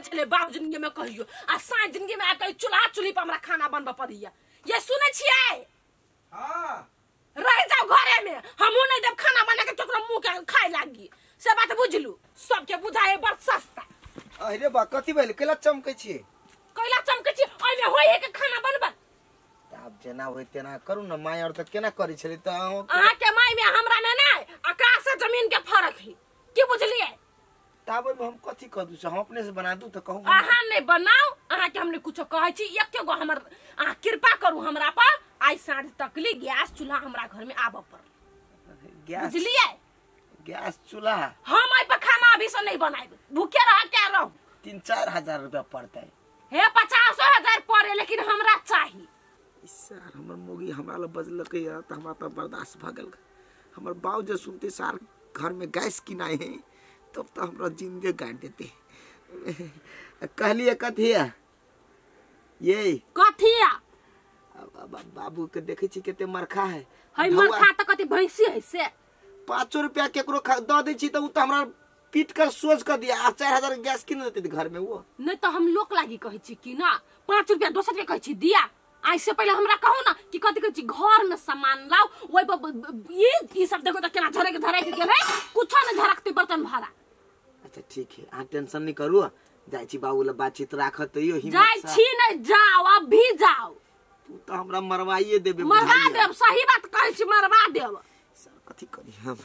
छले बाप जिंदगी में कहियो आ साँझ जिंदगी में आके चूल्हा चूल्ही पर हमरा खाना बनबा पड़िया ये सुने छियै हां रह जाओ घरे में हमहू नहीं देब खाना बना के तोकरा मुंह के खाए लागी से बात बुझलू सबके बुझाए बड़ सस्ता अरे बा कथि भेल केला चमकै छी कैला चमकै छी ओइमे होय के खाना बनबा आब जेना होय तेना करू न माय और त केना करै छली त अहाँ के माय में हमरा में नहीं आकाश से जमीन के फर्क है की बुझलिए ताबे हम कथि क दू हम अपने से बना दू त कहू अहाँ नहीं बनाओ अहाँ के हमने कुछ कहै छी एके गो हमर अहाँ कृपा करू हमरा पर आई साँझ तकली गैस चूल्हा हमरा घर में आबे पर गैस बुझलिए गैस चूल्हा हम आई पर खाना अभी से नहीं बनाएब भूखे रह के रहू 3-4 हजार रुपया पड़ता है हे 50,000 पड़े लेकिन हमरा चाहिए सर हमर मोगी हमरा ल बजलकै त हमरा त बर्दाश्त भ गेल हमर बाऊ जे सुनते सार घर में गैस किनाए है तब तो हमरा जिंदगी गाड़ देते कहलिए कथिया ये कथिया बाबू के देखे छी केते मरखा है हई मरखा त कति भैंसी है से 500 रुपया केकरो द दे छी त उ त हमरा पीट कर सोच कर दिया 4000 गैस किन देते घर में वो नहीं तो हम लोक लागी कहै छी कि ना 5 रुपया 200 रुपया कहै छी दिया ऐसे पहले हमरा कहू ना कि कथि कहै छी घर में सामान लाओ ओइ ये सब देखो त केना झरे के गेलै कुछ न झरकते बर्तन भरा अच्छा ठीक है आ टेंशन नहीं करू जाय छी बाबू ल बातचीत राखत यो हिम्मत जाय छी नहीं जाओ अब भी जाओ तू तो हमरा मरवाइए देबे मरवा देब सही बात कहै छी मरवा देब सर कथि करी हम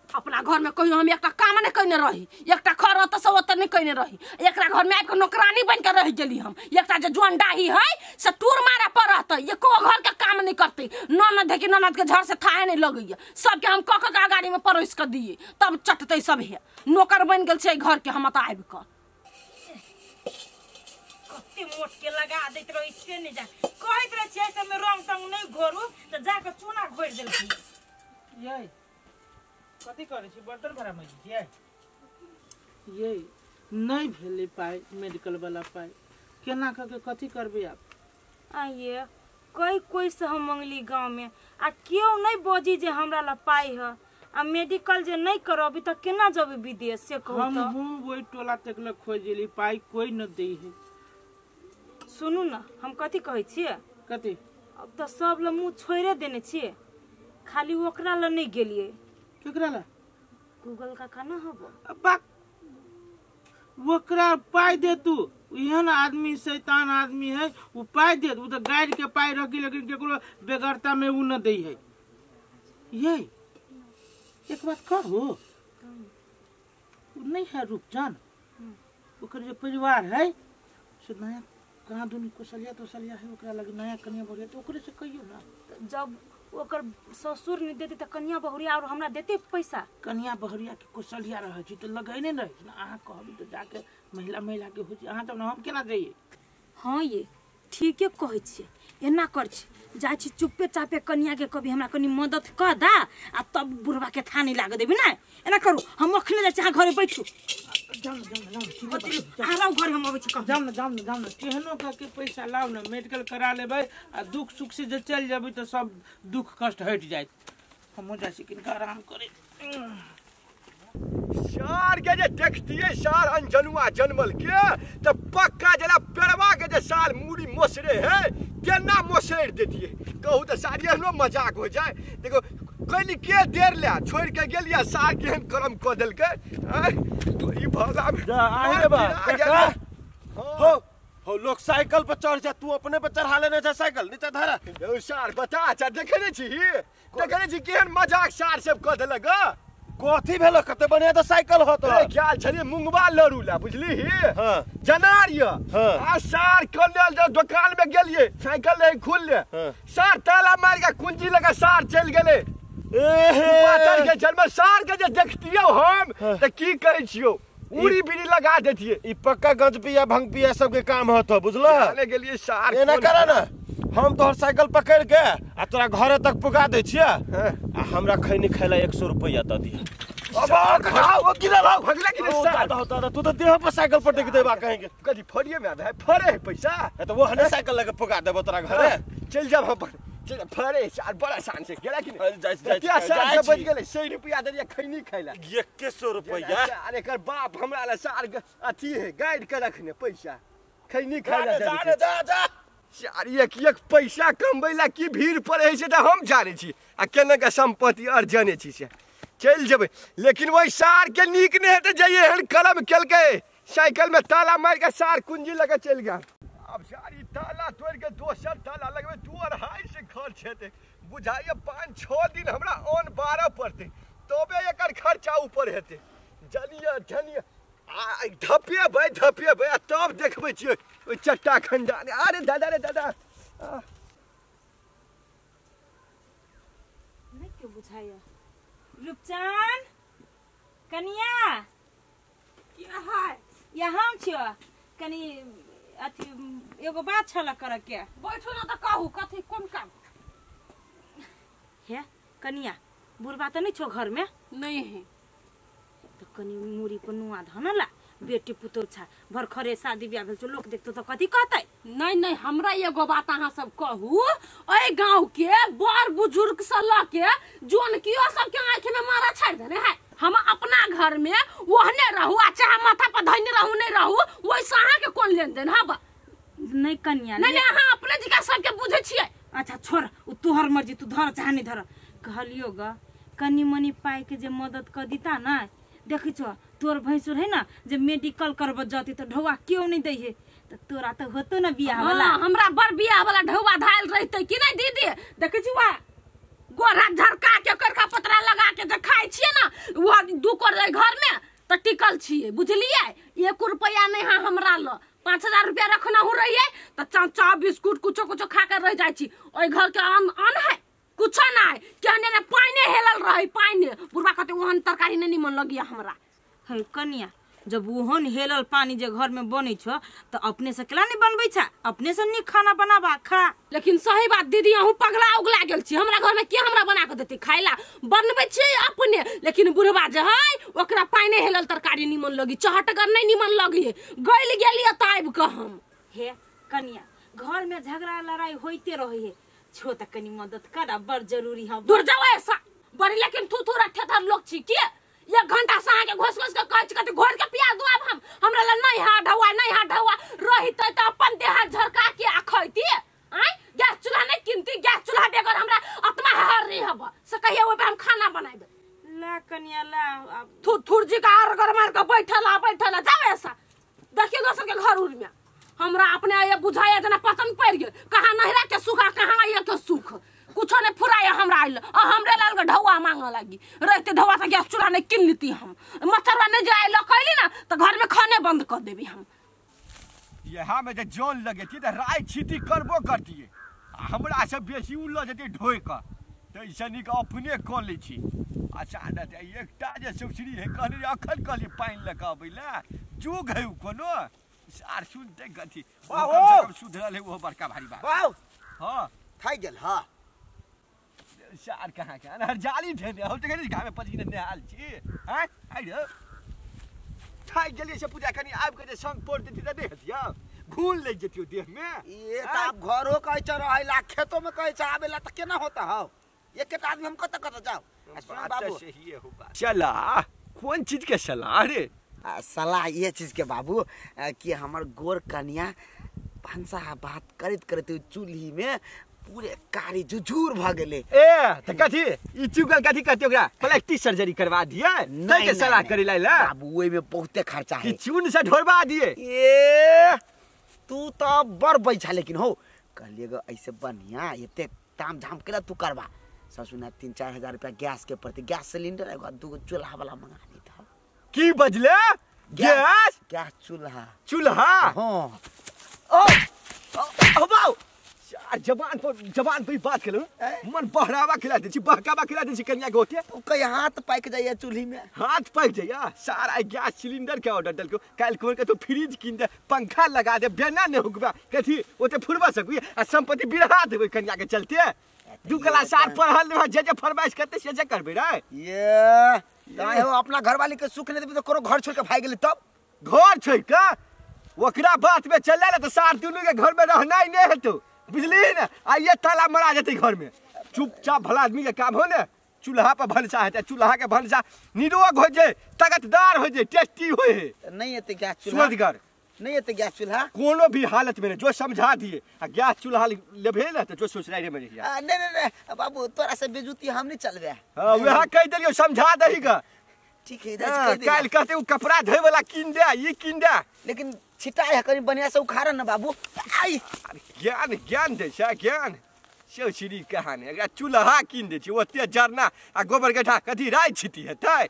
अपना घर में कहियो हम एकटा काम नहीं कइने रही एकटा खर त सब त नहीं कइने रही एकरा घर में आके नौकरानी बन के रह गेली हम एकटा जे जोन डाही है से टूर मारे पड़त एको घर के काम नहीं करते ननद देखी ननद के झड़ से थाहे नहीं लगैया सबके हम कक के गाड़ी में परोस के दिए तब चटते सब है नौकर बन गेल छै घर के हम त आबि क कत्ते मोट के लगा दैत रहो इससे नहीं जा कहैत रह छै से में रंग तंग नहीं घोरू त जाके चूना घोर देलखिन ये कथी करे छी बर्तन भरा में छियै ये नहीं भेले पाई मेडिकल वाला पाई केना क के कथी करबे आप आइए कोई से हम मंगली गांव में आ क्यों नहीं बोजी जे हमरा ला पाई है आ मेडिकल जे नहीं करबी त केना जब विदेश से कहू हम त हूं वही टोला तकले खोजली पाई कोई न दे है सुनू ना हम कथी कहै छियै कथी अब त सब ल मुंह छोड़े देने छियै खाली ओकरा ल नहीं गेलिए केकरा ला गूगल का खाना हबो अब्बा वकरा पाई दे तू एहन आदमी शैतान आदमी है वो पाई दे उ तो गाड़ी के पाई रखी लेकिन केकरो बेगरता में उ न दे है ये एक बात कहू नहीं है रूपजान ओकर जो परिवार है से नया कहाँ दुनी कोसलिया है ओकरा लगे नया कन्या बढ़िया तो ओकरे से कहियो ना जब ओकर ससुर नहीं देते त कन्या बहुरिया और हमरा देते पैसा कन्या बहुरिया के कोसलिया रह छी तो लगैने रह छी अहाँ कहबी तो जाके महिला के हो छी अहाँ तब हम केना जाइए हाँ ये ठीके कहै छी एना कर छी जा छी चुप्पे चापे कन्या के कभी हमरा कनी मदद कर दा आ तब बुढ़वा के थानी लाग देबी ना एना करू हम अखने जा चाह घरे बैठू जाम आराम घर हम अबै छी जाम केहनो के पैसा लाओ ना मेडिकल करा लेबै आ दुख सुख से जे चल जेबै तो सब दुख कष्ट हट जाइत हम जा छी किनका आराम करे सार के जे देखतिए सार अनजनुआ जन्मल के त पक्का जला पेड़वा के जे साल मूड़ी मोसरे है केना मोसर देतिए कहू त सार एहनो मजाक हो जाए देखो कनी के देर ले छोड़ के गेलिया सार केहन करम क देल के ई भगा आए बा हो लोग साइकिल पर चढ़ जा तू अपने पे चढ़ा लेने जा साइकिल नीचे धरा ओ सार बता अच्छा देखने छी केहन मजाक सार सब क देलक कथी भेलो कते बढ़िया तो साइकिल हो तो क्या छले मुंगबा लरूला बुझली हां जनार य आ सार कनेल जो दुकान में गेलिए साइकिल नहीं खुलले सार ताला मार के कुंजी लगा सार चल गेले पातर के जन्म सार के जे देखतियो हम त की कहै छियो उड़ी बीड़ी लगा देतिए ई पक्का गंज पिया भंग पिया सब के काम होतो बुझलो ले गेलिए सार एना करे ना हम तोहर साइकिल पकड़ के आ तोरा घरे तक पुगा दे छिया आ हमरा खैनी खैला 100 रुपया द दी अब खाओ गिरा भाग भगला कि होता तू तो देह पर साइकिल पटक देबा कहेंगे कदी फड़िए में है फड़े पैसा तो वो हने साइकिल लगे पुगा देबो तोरा घरे चल जा हम चल फरे साल बड़ा शान से गेला कि अरे जाय क्या साल से बच गेले 100 रुपया दरिया खैनी खैला 100 रुपया अरे कर बाप हमरा ला साल अथी है गाइड के रखने पैसा खैनी खैला जा सारी एक पैसा कमबैला की भीड़ पड़े छै त हम जाने छी आ केना के संपत्ति अर्जने छी से चल जेबै लेकिन वही सार के नीक नहीं हेते जाइए हन कलम केलके साइकिल में ताला मार के सार कुंजी लगा चल गया अब सारी ताला तोड़ के दोसर ताला लगबे 2.5 से खर्च हेते बुझाइए 5-6 दिन हमरा ऑन 12 पड़ते तबे एकर खर्चा ऊपर हेते जनिया धपिए भाई तब देखबै छियै ओइ चट्टा खंडा अरे दादा रे दादा नहीं क्यों बुझाया रूपचान कनिया क्या है यहाँ छियो कनी अथी एगो बात छला करे के बैठो ना त कहू कथी कोन काम हे कनिया बुढ़बा तो नहीं छो घर में नहीं है तो कनी मुरी पर नुआ धनला बेटी पुतोर छा भर खरे शादी ब्याह भेल लोग देखतो तो कथी कहतै नहीं हमरा एगो बात अहाँ सब कहू ओए गांव के बड़ बुजुर्ग से ल के जोन कियो सब के आंख में मारा छाड़ देने है हम अपना घर में ओहने रहू आ चाहे माथा पर धइने रहू नहीं रहू वैसे अहाँ के कोन लेन देन हबा नहीं कनिया नहीं अहाँ अपने जिका सब के बुझे छियै अच्छा छोड़ उ तोहर मर्जी तू धर चाहे नहीं धर कहलियो ग कनी मनी पाई के जे मदद कर दीता ना देखी छो तोर भैंसुर है ना जे मेडिकल करब जाती तो ढौआ क्यों नहीं दे है तो तोरा तो होतो ना बियाह वाला हमरा बड़ बियाह वाला ढौआ धायल रहते कि नहीं दीदी देखै छी वा गोरा झरका के करका पतरा लगा के जे खाइ छियै ना वो दू कर घर में त टिकल छियै बुझलियै 1 रुपया नहीं है हमरा ल 5000 रुपया रखना हो रही है तो चा बिस्कुट कुछो खा कर रह जाय छी ओइ घर के अन है कुछ नहीं कहने ने पानी हेलल रही पानी बुढ़वा कहते ओहन तरकारी नहीं निमन लगिया हमरा है कनिया जब ओहन हेलल पानी जे घर में बनै छ तो अपने से केला नहीं बनबै छ अपने से नी खाना बनाबा खा लेकिन सही बात दीदी अहू पगला उगला गेल छी हमरा घर में के हमरा बना के देते खाइला बनबै छी अपने लेकिन बुढ़वा जे है ओकरा पानी हेलल तरकारी निमन लगी चहटगर नहीं निमन लगी गइल गेलिए त आइब के हम हे कनिया घर में झगड़ा लड़ाई होइते रहे है छो त कनी मदद करा बड़ जरूरी है दूर जाओ ऐसा बड़ी लेकिन तू ठेठर लोग छी के 1 घंटा से आके घोस के कहै घोर के पिया दो अब हमरा ल नहीं हा ढौआ रहित त अपन देह झरका के आ खैती आय गैस चूल्हा नहीं किनती गैस चूल्हा बेगर हमरा आत्मा हर रही हब से कहिए ओइ पे हम खाना बनाइबे ला कनिया ला थुर जी का आर घर मार के बैठला जाओ ऐसा देखिए दोसर के घर उर में हमरा अपने ये बुझाया जना पतन पड़ गेल कहां नहरा के सुख कहां ये के सुख कुछो ने फुराया हमरा आइल आ हमरे लाल के ढौआ मांगे लगी रहते ढौआ त गैस चूल्हा नहीं किन लेती हम मच्छरवा नहीं जाए लकैली ना तो घर में खाने बंद कर देबी हम यहाँ में जे जोन लगेती त राय छीटी करबो करती हमरा से बेसी उल्लो जति ढोय क त इसनी के अपने क लै छी अच्छा न त एकटा जे सब्सिडी है कहली अखन कहली पानी लगाबैला जोग है कोनो सार सुनते गथी कम सुधरल है वो बड़का भारी बात वाओ हां थाई गेल हां सार कहाँ के अनहर जाली धेने हम त कहली घाम में पजी ने हाल छी हैं आइ रे थाई गेली से पूजा कनी आब के जे संग पोड़ देती त देह दिया घून ले जतियो देह में ये त आप घरो कहै छ रहैला खेतों में कहै छ आबेला त केना होता हो एक एक आदमी हम कत जाओ सुन बाबू सही है हो बात चला कौन चीज के सलाह रे सलाह ये चीज के बाबू कि हमर गोर कन्या भंसा बात करते चूल्ही में पूरे कारी जुझूर भ गेले ए त कथी ई चुगल कथी कहते ओकरा प्लास्टिक सर्जरी करवा दिए नहीं के सलाह करे ला बाबू ओइ में बहुते खर्चा है कि चून से ढोरवा दिए ए तू तो बड़ बैठा लेकिन हो कहलिएगा ऐसे बढ़िया एते ताम झाम केला तू करवा ससुना 3-4 हजार रुपया गैस के प्रति गैस सिलेंडर एगो 2 चूल्हा वाला मंगा दी था की बजले गैस गैस चूल्हा हां ओ बाऊ यार जवान पे बात करो मन बहरावा खिला दे छी बहकावा खिला दे छी कन्या गोटे कई हाथ पाक जाइए चूल्ही में हाथ पाक जाइए सारा गैस सिलेंडर के ऑर्डर दलको काल कोर के तो फ्रिज किन दे पंखा लगा दे बेना ने होगबा कथी ओते फुरबा सकबी आ संपत्ति बिरहा देबे कन्या के चलते 2 क्लास 8 पढ़ल जे फरमाइश करते से करबे रे ये काहे हो अपना घरवाली के सुख ने देबे तो करो घर छोड़ के भाग गेली तब घर छोड़ के ओकरा बात में चलले तो सार दुनु के घर में रहना ही नहीं हेतु बुझली ना आइए ताला मरा जते घर में चुपचाप भला आदमी के काम हो ना चूल्हा पर भनसा है चूल्हा के भनसा निरोग हो जाए ताकतदार हो जाए टेस्टी हो नहीं है गैस चूल्हा स्वादगर नहीं है गैस चूल्हा कोनो भी हालत में जो समझा दिए आ गैस चूल्हा लेबे ना तो जो सोच रहे में रहिया नहीं बाबू तोरा से बेजुती हम नहीं चलबे हां वह कह दियो समझा दहीगा ठीक है इधर काल कहते वो कपड़ा धोए वाला किन दे ये किन दे लेकिन छिटा है कहीं बढ़िया से उखाड़ ना बाबू आई ज्ञान ज्ञान दे छै ज्ञान से सीरी कहानी अगर चूल्हा किन दे छी ओते जरना आ गोबर गड्ढा कथी राय छिती हेतै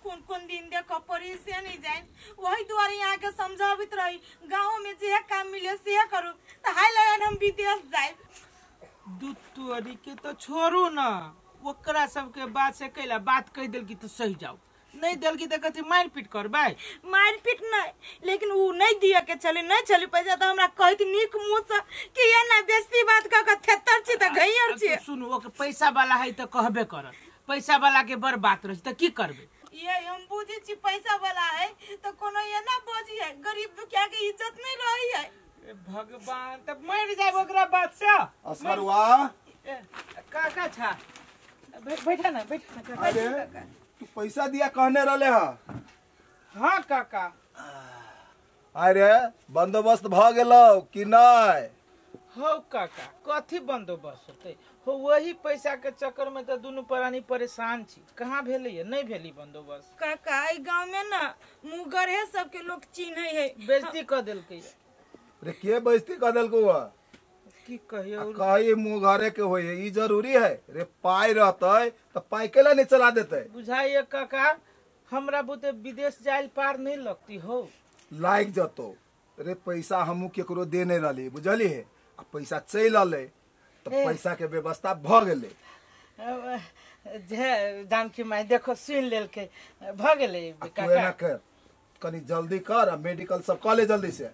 कौन कौन दिन देखो परी से नहीं जाए वही द्वारे यहाँ के समझावित रही गाँव में जे काम मिले से करू तो हाई लगन हम विदेश जाए दूध तोरी के तो छोड़ू ना ओकरा सबके बात से कैला बात कह दिल की तो सही जाओ नहीं दिल की तो कथी मार पीट कर भाई मार पीट नहीं लेकिन वो नहीं दिया के चले नहीं चले पैसा तो हमरा कहत नीक मुंह से कि ये ना बेइज्जती बात का थेतर छी त गइयर छी सुनु ओके पैसा वाला है तो कहबे कर पैसा वाला के बड़ बात रही तो की करबे ये हम बुझी छी पैसा वाला है तो कोनो ये ना बोझी है गरीब दुखिया के इज्जत नहीं रही है भगवान तब मर जाए ओकरा बात से असरवा काका छा बैठा ना अरे तू पैसा दिया कहने रहले हा हाँ काका अरे बंदोबस्त भ गेलो कि नहीं हो काका कथी बंदोबस्त होते हो वही पैसा के चक्कर में तो दोनों प्राणी परेशान छी कहाँ भेले है नहीं भेली बंदोबस्त काका ई गांव में ना मुंह है सबके लोग चिन्ह है बेइज्जती कर दिल के रे के बेइज्जती कर देल को की कहियो कहे मुंह घरे के होय ई जरूरी है रे पाई रहतै तो पाई केला नहीं चला देते बुझाइए काका हमरा बुते विदेश जाइल पार नहीं लगती हो लाइक जतो रे पैसा हमू केकरो दे नहीं रहली बुझली है आ पैसा चल आले तो पैसा के व्यवस्था भ गेले जे जानकी माई देखो सुन लेल के भ गेले काका कर कनी जल्दी कर मेडिकल सब कॉलेज जल्दी से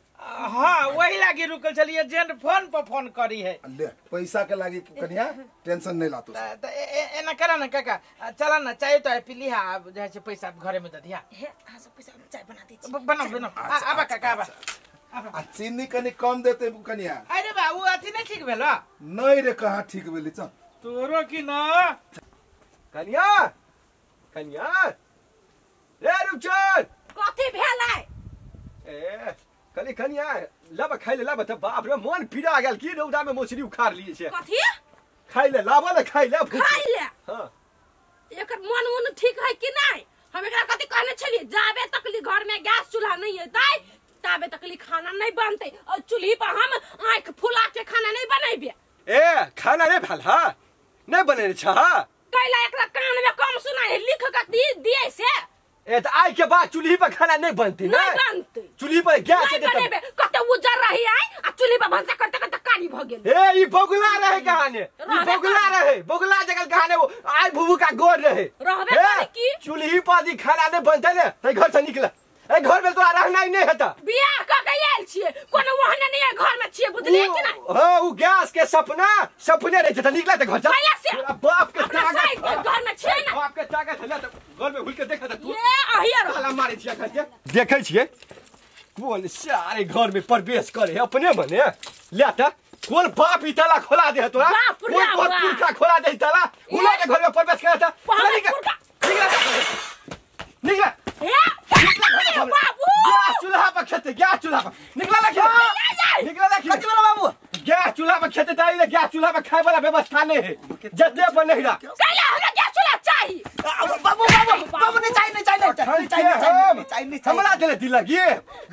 हाँ वही लागी रुकल चलिए जेंट फोन पर फोन करी है ले पैसा के लागी कनिया टेंशन नहीं लातो तो एना करा ना काका चला ना चाय तो पीली हा जैसे पैसा घरे में दे दिया हे हां सब पैसा चाय बना दी बना बना आबा काका आबा आ चीनी कनी कम देते कनिया अरे बाबू अथी नहीं ठीक भेलो नहीं रे कहां ठीक भेली चल तोरो की ना कन्या कन्या रे रुचन कथी भेलै ए कनी कन्या लब खाइ ले लब त बाप रे मन पीड़ा गेल की रौदा में मोसरी उखाड़ लिए छे कथी खाइ ले लाबा ले खाइ ले खाइ ले हां एकर मन ठीक है कि नहीं हम एकरा कथी कहने छलिए जाबे तकली घर में गैस चूल्हा नहीं हेतै ताबे तकली खाना नहीं बनते और चूल्ही पर हम आंख फुला के खाना नहीं बनेबे ए खाना नहीं भेल हा नहीं बने छ कैला एकरा कान में कम सुनाई लिख के दिए से ए त आई के बाद चूल्ही पर खाना नहीं बनती ना नहीं बनते चूल्ही पर गैस नहीं से बनेबे कते उजर रही आई आ चूल्ही पर भंसा करते करते काली भ गेल ए ई बगुला रहे कहानी ई बगुला रहे बगुला जगह कहानी वो आई भूभू का गोर रहे रहबे करे की चूल्ही पर दी खाना नहीं बनते ने त घर से निकल ए घर में तो रहना ही नहीं हेता बियाह क के आयल छिए कोनो वहने नहीं है घर में छिए बुझलिए कि नहीं हां वो गैस के सपने रहे त निकला त घर से कैला से तेरा बाप के अपना साइड के घर में छिए ना बाप के ताकत है त घर में घुल के देखा त तू ये अहिया ताला मारे छिया घर के देखे छिए कौन सारे घर में प्रवेश करे अपने बने ले त कौन बाप ई ताला खोला दे तोरा बाप रे कौन बाप। पुरखा खोला दे ताला उला के घर में प्रवेश करे त निकला ए बाबू गैस चूल्हा पर खेते गैस चूल्हा पर निकला निकला कथी वाला बाबू गैस चूल्हा पर खेते ताई ले गैस चूल्हा पर खाए वाला व्यवस्था नहीं है जते पर नहीं रहा कैला हमरा गैस चूल्हा चाहिए बाबू बाबू बाबू नहीं चाहिए हमरा दिले दिल लगी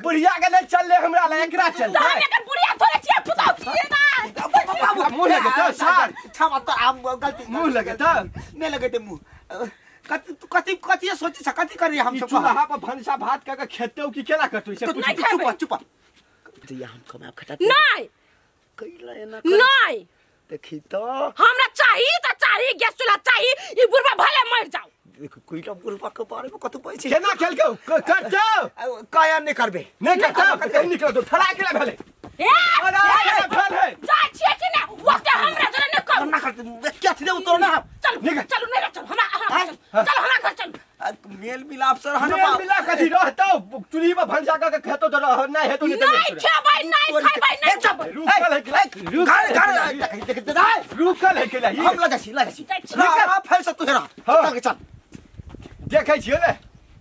बुढ़िया के नहीं चल ले हमरा ला एकरा चल तो हम एकर बुढ़िया थोड़े छिए पुता छिए ना बाबू मुंह लगे तो सार क्षमा तो आम गलती मुंह लगे तो नहीं लगे ते मुंह कथी कथी सोची छ कथी करी हम सब चूल्हा पर भनसा भात का खेते की केना करतु से नहीं पूछ खाबे। चुप तो ये हम कमा खटा नहीं कैला एना नहीं देखी तो हमरा चाहिए तो चाहिए गैस चूल्हा चाहिए ई बुढ़वा भले मर जाओ देखो कोइला बुलवा के बारे में कत पै छै केना खेल के करतो काया नहीं करबे नहीं करतो निकल तो फड़ा के भेले ए अरे भेल है जा छिए कि ना वक्त हमरा जरा न कर ना करते क्या थी उतर ना चल चलो नहीं चल हमरा चल हमरा घर चल मेल मिलाप सर हन मेल मिला कथी रहतो चूल्ही पर भनसा का खेतो तो रह नहीं हेतु नहीं खेबै नहीं खेबै नहीं खेबै रुकल है रुकल है केला हम लगा छी फिर से तू हेरा चल के चल देखै छियै ने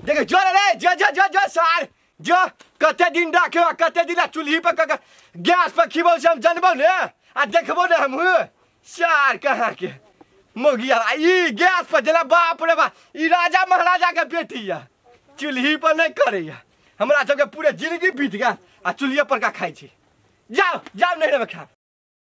देखे जो रे जो सार जो कते दिन राखे कते दिन चूल्ही पर गैस पर खिबौ से हम जानबौ ने आ देखबो ने हम सार कहाँ के मोगिया ई गैस पर जना बाप रे बा ई राजा महाराजा के बेटी है चूल्ही पर नहीं करे हमरा सबके पूरे जिंदगी बीत गया आ चूल्हे पर का खाई छी जाओ नहीं रे खा